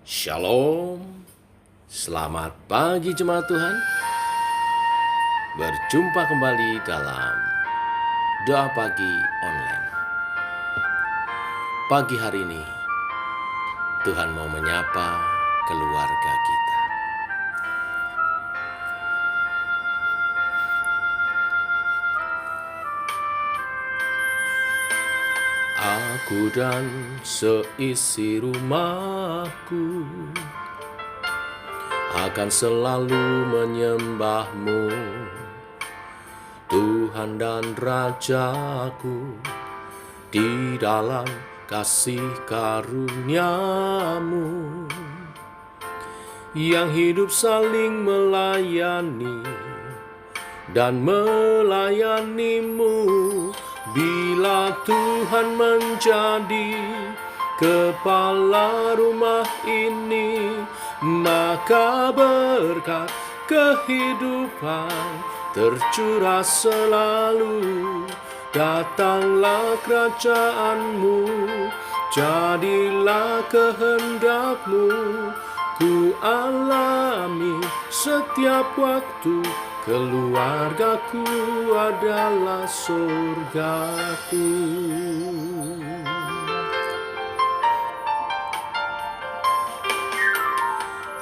Shalom, selamat pagi jemaat Tuhan. Berjumpa kembali dalam doa pagi online. Pagi hari ini Tuhan mau menyapa keluarga kita. Aku dan seisi rumahku akan selalu menyembah-Mu, Tuhan dan Rajaku, di dalam kasih karunia-Mu, yang hidup saling melayani dan melayani-Mu. Bila Tuhan menjadi kepala rumah ini, maka berkat kehidupan tercurah selalu. Datanglah kerajaan-Mu, jadilah kehendak-Mu, ku alami setiap waktu. Keluargaku adalah surgaku.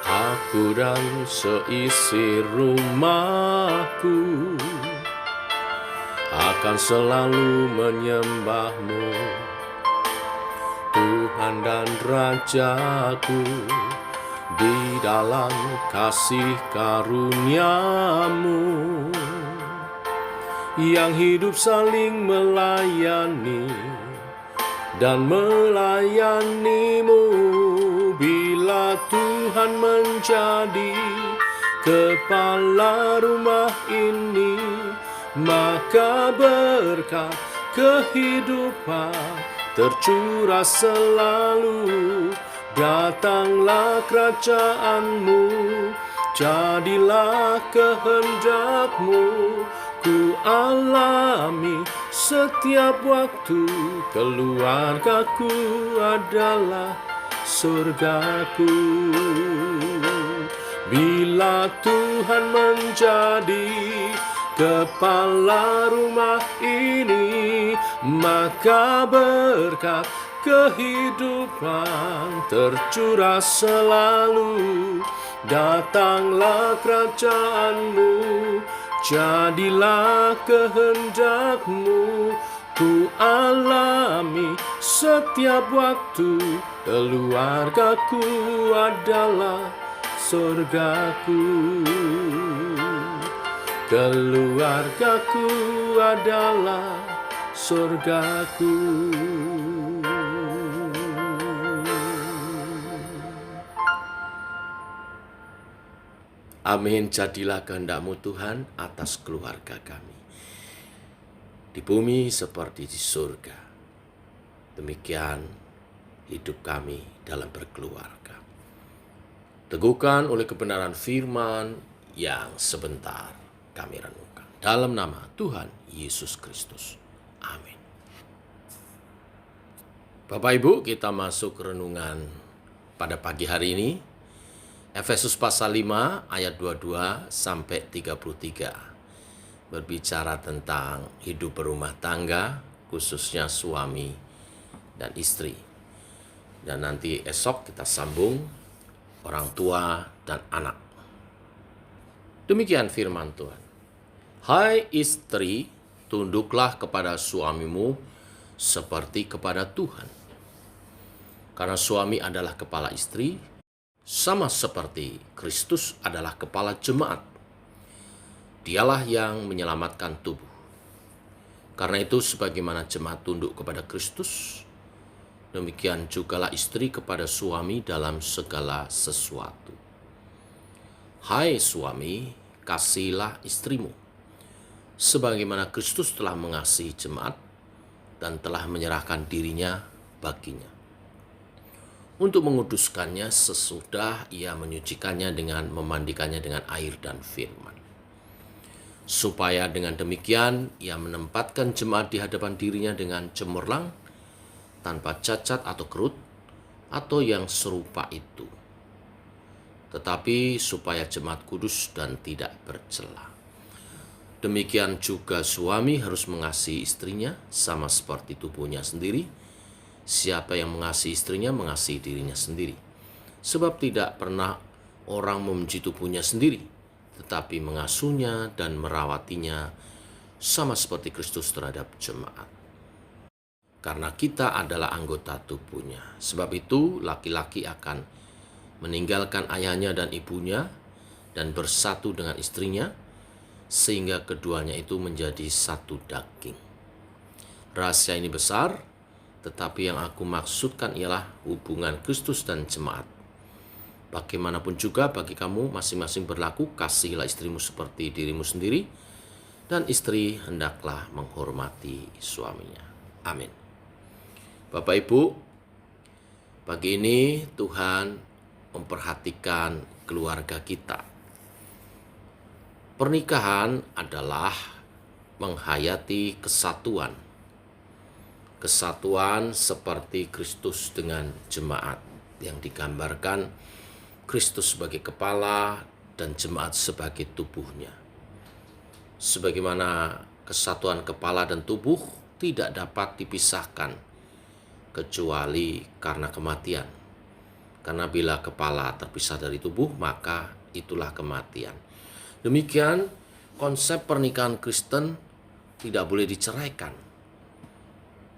Aku dan seisi rumahku akan selalu menyembah-Mu, Tuhan dan Rajaku, di dalam kasih karunia-Mu, yang hidup saling melayani dan melayani-Mu. Bila Tuhan menjadi kepala rumah ini, maka berkat kehidupan tercurah selalu. Datanglah kerajaan-Mu, jadilah kehendak-Mu, ku alami setiap waktu. Keluargaku adalah surgaku. Bila Tuhan menjadi kepala rumah ini, maka berkat kehidupan tercurah selalu. Datanglah kerajaan-Mu, jadilah kehendak-Mu, ku alami setiap waktu. Keluargaku adalah surgaku. Keluargaku adalah surgaku. Amin. Jadilah kehendak-Mu Tuhan atas keluarga kami, di bumi seperti di surga. Demikian hidup kami dalam berkeluarga. Teguhkan oleh kebenaran firman yang sebentar kami renungkan. Dalam nama Tuhan Yesus Kristus. Amin. Bapak Ibu, kita masuk renungan pada pagi hari ini. Efesus pasal 5 ayat 22 sampai 33 berbicara tentang hidup berumah tangga, khususnya suami dan istri. Dan nanti esok kita sambung orang tua dan anak. Demikian firman Tuhan. Hai istri, tunduklah kepada suamimu seperti kepada Tuhan. Karena suami adalah kepala istri, sama seperti Kristus adalah kepala jemaat. Dialah yang menyelamatkan tubuh. Karena itu sebagaimana jemaat tunduk kepada Kristus, demikian jugalah istri kepada suami dalam segala sesuatu. Hai suami, kasihilah istrimu, sebagaimana Kristus telah mengasihi jemaat dan telah menyerahkan dirinya baginya, untuk menguduskannya sesudah ia menyucikannya dengan memandikannya dengan air dan firman. Supaya dengan demikian ia menempatkan jemaat di hadapan dirinya dengan cemerlang, tanpa cacat atau kerut, atau yang serupa itu. tetapi supaya jemaat kudus dan tidak bercela. Demikian juga suami harus mengasihi istrinya sama seperti tubuhnya sendiri. Siapa yang mengasihi istrinya mengasihi dirinya sendiri. Sebab tidak pernah orang membenci tubuhnya sendiri, tetapi mengasuhnya dan merawatinya sama seperti Kristus terhadap jemaat. Karena kita adalah anggota tubuhnya. Sebab itu laki-laki akan meninggalkan ayahnya dan ibunya dan bersatu dengan istrinya, sehingga keduanya itu menjadi satu daging. Rahasia ini besar, tetapi yang aku maksudkan ialah hubungan Kristus dan jemaat. Bagaimanapun juga bagi kamu masing-masing berlaku, kasihilah istrimu seperti dirimu sendiri, dan istri hendaklah menghormati suaminya. Amin. Bapak Ibu, pagi ini Tuhan memperhatikan keluarga kita. Pernikahan adalah menghayati kesatuan. Kesatuan seperti Kristus dengan jemaat yang digambarkan Kristus sebagai kepala dan jemaat sebagai tubuhnya. Sebagaimana kesatuan kepala dan tubuh tidak dapat dipisahkan kecuali karena kematian. Karena bila kepala terpisah dari tubuh, maka itulah kematian. Demikian konsep pernikahan Kristen tidak boleh diceraikan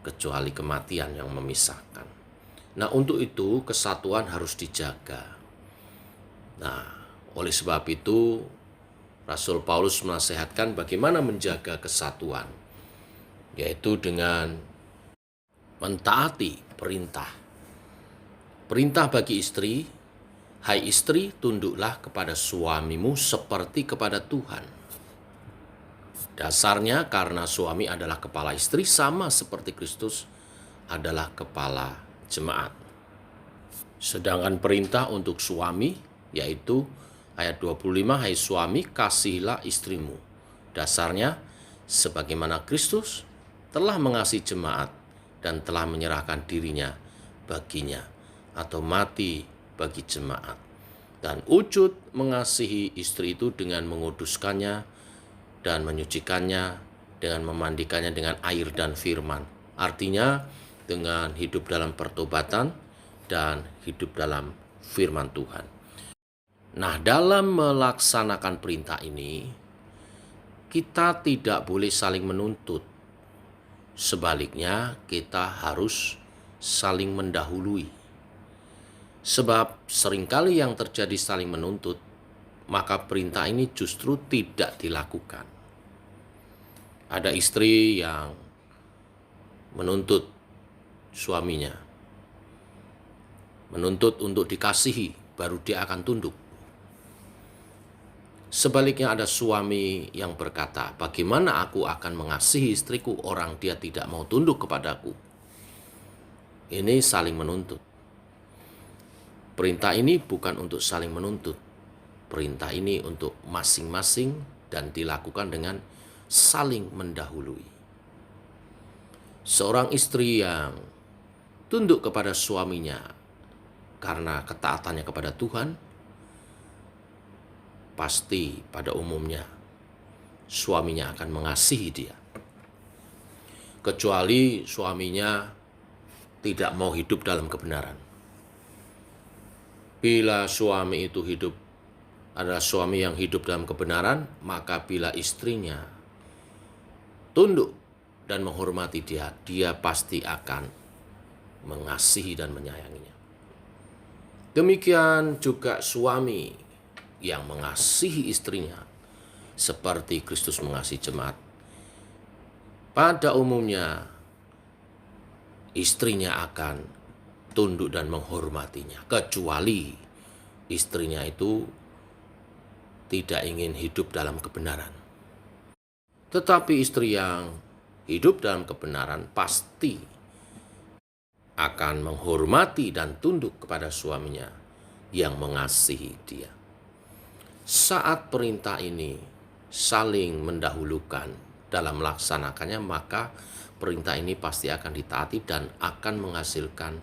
kecuali kematian yang memisahkan. Nah, untuk itu kesatuan harus dijaga. Nah, oleh sebab itu Rasul Paulus menasihatkan bagaimana menjaga kesatuan, yaitu dengan mentaati perintah. Perintah bagi istri, hai istri, tunduklah kepada suamimu seperti kepada Tuhan. Dasarnya karena suami adalah kepala istri sama seperti Kristus adalah kepala jemaat. Sedangkan perintah untuk suami yaitu ayat 25, hai suami, kasihilah istrimu. Dasarnya sebagaimana Kristus telah mengasihi jemaat dan telah menyerahkan dirinya baginya atau mati bagi jemaat. Dan wujud mengasihi istri itu dengan menguduskannya dan menyucikannya, dengan memandikannya dengan air dan firman. Artinya dengan hidup dalam pertobatan dan hidup dalam firman Tuhan. Nah, dalam melaksanakan perintah ini, kita tidak boleh saling menuntut. Sebaliknya, kita harus saling mendahului. Sebab seringkali yang terjadi saling menuntut, maka perintah ini justru tidak dilakukan. Ada istri yang menuntut suaminya, menuntut untuk dikasihi, baru dia akan tunduk. Sebaliknya ada suami yang berkata, bagaimana aku akan mengasihi istriku orang dia tidak mau tunduk kepadaku? Ini saling menuntut. Perintah ini bukan untuk saling menuntut. Perintah ini untuk masing-masing dan dilakukan dengan saling mendahului. Seorang istri yang tunduk kepada suaminya karena ketaatannya kepada Tuhan, pasti pada umumnya suaminya akan mengasihi dia. Kecuali suaminya tidak mau hidup dalam kebenaran. Bila suami itu adalah suami yang hidup dalam kebenaran, maka bila istrinya tunduk dan menghormati dia, dia pasti akan mengasihi dan menyayanginya. Demikian juga suami yang mengasihi istrinya seperti Kristus mengasihi jemaat. Pada umumnya istrinya akan tunduk dan menghormatinya, kecuali istrinya itu tidak ingin hidup dalam kebenaran. Tetapi istri yang hidup dalam kebenaran pasti akan menghormati dan tunduk kepada suaminya yang mengasihi dia. Saat perintah ini saling mendahulukan dalam melaksanakannya, maka perintah ini pasti akan ditaati dan akan menghasilkan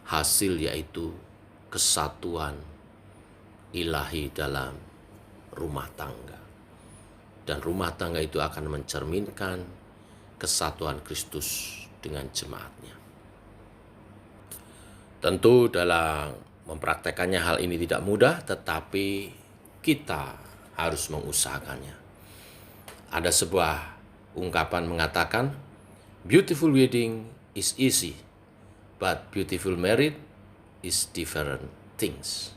hasil, yaitu kesatuan ilahi dalam rumah tangga. Dan rumah tangga itu akan mencerminkan kesatuan Kristus dengan jemaatnya. Tentu dalam mempraktekannya hal ini tidak mudah, tetapi kita harus mengusahakannya. Ada sebuah ungkapan mengatakan, beautiful wedding is easy, but beautiful marriage is different things.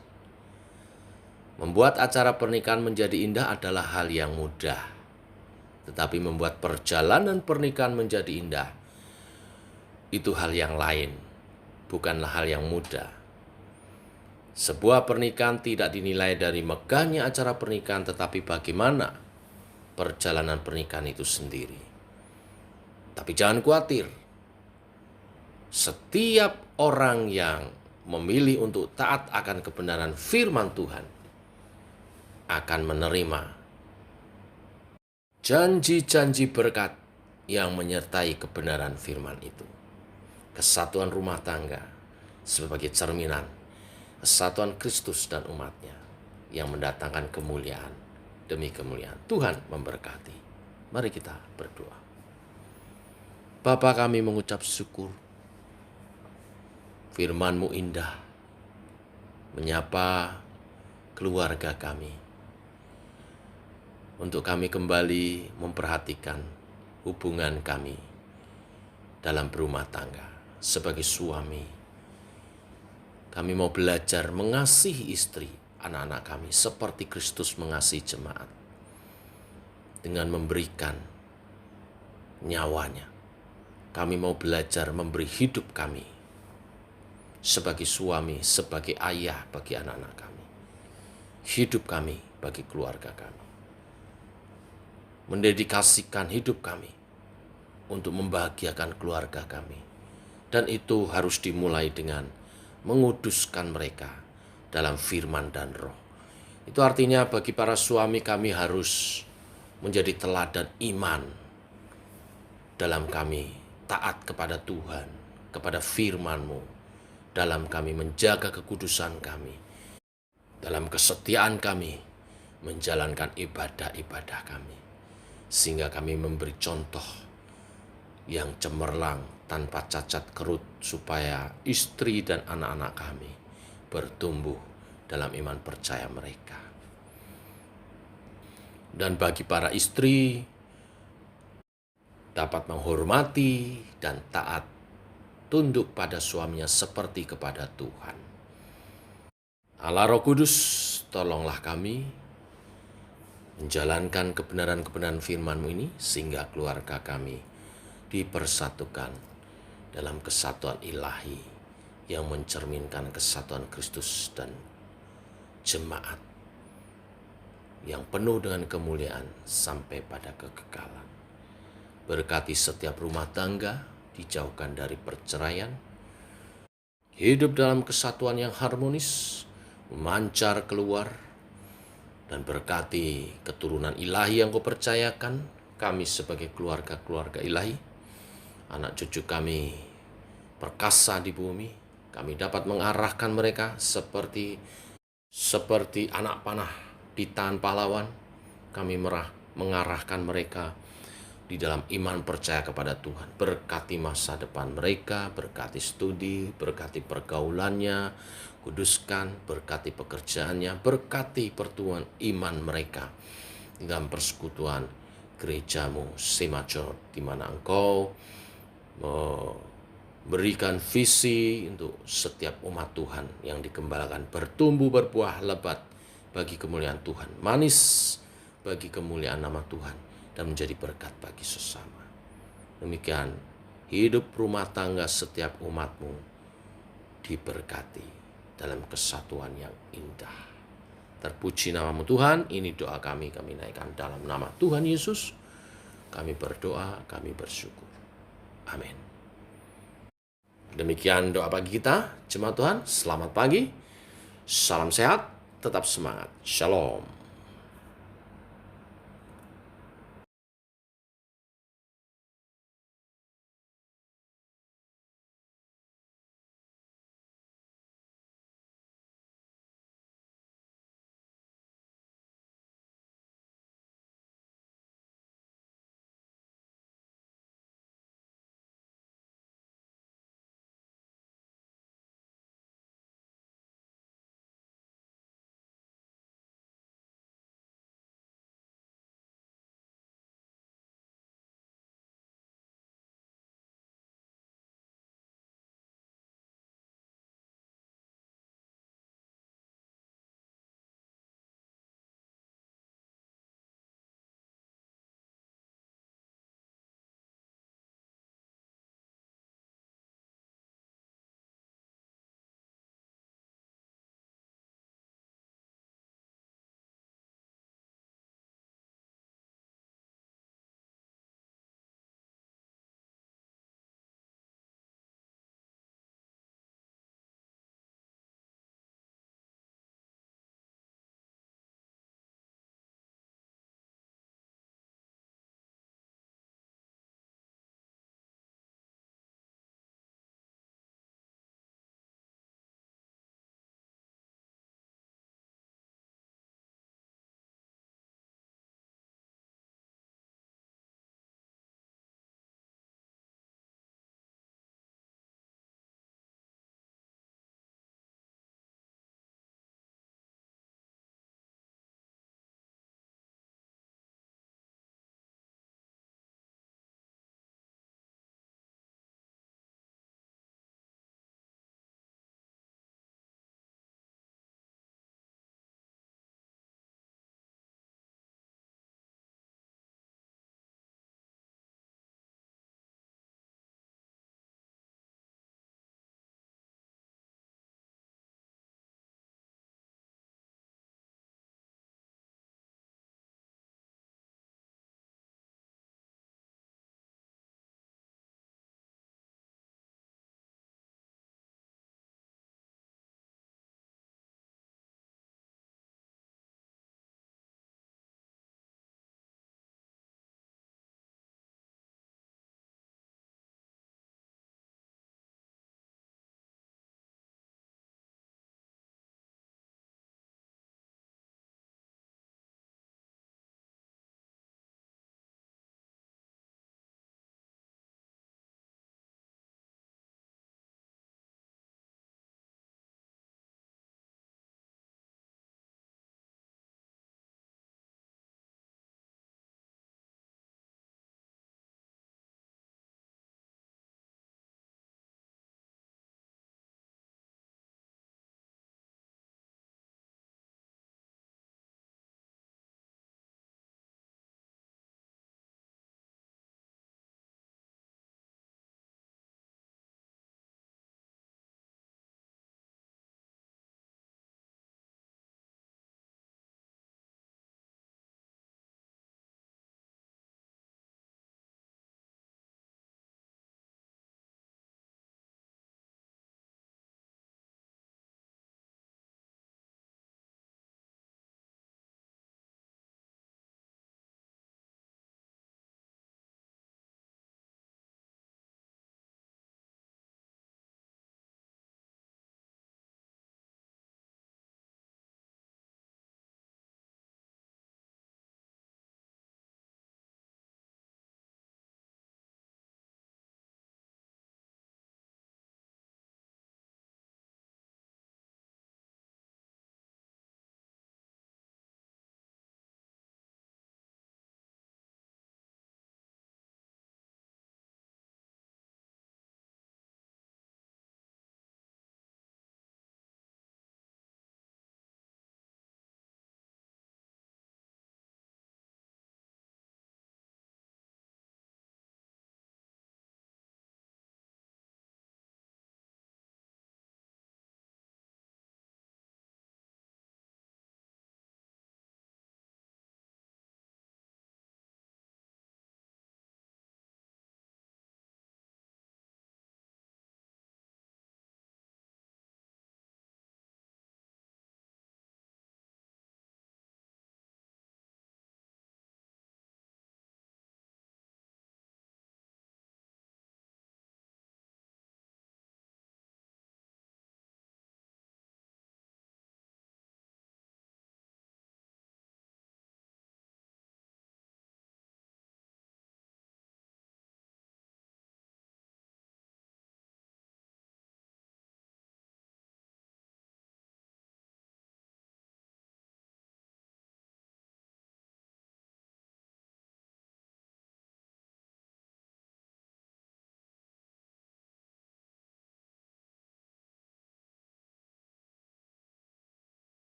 Membuat acara pernikahan menjadi indah adalah hal yang mudah. Tetapi membuat perjalanan pernikahan menjadi indah, itu hal yang lain, bukanlah hal yang mudah. Sebuah pernikahan tidak dinilai dari megahnya acara pernikahan, tetapi bagaimana perjalanan pernikahan itu sendiri. Tapi jangan khawatir, setiap orang yang memilih untuk taat akan kebenaran firman Tuhan akan menerima janji-janji berkat yang menyertai kebenaran firman itu. Kesatuan rumah tangga sebagai cerminan kesatuan Kristus dan umatnya yang mendatangkan kemuliaan demi kemuliaan. Tuhan memberkati. Mari kita berdoa. Bapa, kami mengucap syukur. Firman-Mu indah menyapa keluarga kami. Untuk kami kembali memperhatikan hubungan kami dalam berumah tangga. Sebagai suami, kami mau belajar mengasihi istri, anak-anak kami, seperti Kristus mengasihi jemaat. Dengan memberikan nyawanya, kami mau belajar memberi hidup kami sebagai suami, sebagai ayah bagi anak-anak kami. Hidup kami bagi keluarga kami. Mendedikasikan hidup kami untuk membahagiakan keluarga kami. Dan itu harus dimulai dengan menguduskan mereka dalam firman dan roh. Itu artinya bagi para suami kami harus menjadi teladan iman dalam kami taat kepada Tuhan, kepada firman-Mu, dalam kami menjaga kekudusan kami, dalam kesetiaan kami menjalankan ibadah-ibadah kami. Sehingga kami memberi contoh yang cemerlang tanpa cacat kerut, supaya istri dan anak-anak kami bertumbuh dalam iman percaya mereka. Dan bagi para istri dapat menghormati dan taat tunduk pada suaminya seperti kepada Tuhan. Allah Roh Kudus, tolonglah kami menjalankan kebenaran-kebenaran firman-Mu ini, sehingga keluarga kami dipersatukan dalam kesatuan ilahi yang mencerminkan kesatuan Kristus dan jemaat yang penuh dengan kemuliaan sampai pada kekekalan. Berkati setiap rumah tangga, dijauhkan dari perceraian, hidup dalam kesatuan yang harmonis, memancar keluar, dan berkati keturunan ilahi yang Kau percayakan, kami sebagai keluarga-keluarga ilahi, anak cucu kami perkasa di bumi, kami dapat mengarahkan mereka seperti anak panah di tangan pahlawan. Kami mengarahkan mereka di dalam iman percaya kepada Tuhan. Berkati masa depan mereka, berkati studi, berkati pergaulannya, kuduskan, berkati pekerjaannya, berkati pertumbuhan iman mereka dalam persekutuan gereja-Mu, Semajor, di mana Engkau memberikan visi untuk setiap umat Tuhan yang dikembangkan, bertumbuh berbuah lebat bagi kemuliaan Tuhan, manis bagi kemuliaan nama Tuhan, dan menjadi berkat bagi sesama. Demikian hidup rumah tangga setiap umat-Mu diberkati dalam kesatuan yang indah. Terpuji nama-Mu Tuhan. Ini doa kami naikkan dalam nama Tuhan Yesus. Kami berdoa, kami bersyukur. Amin. Demikian doa pagi kita, jemaat Tuhan. Selamat pagi, salam sehat, tetap semangat. Shalom.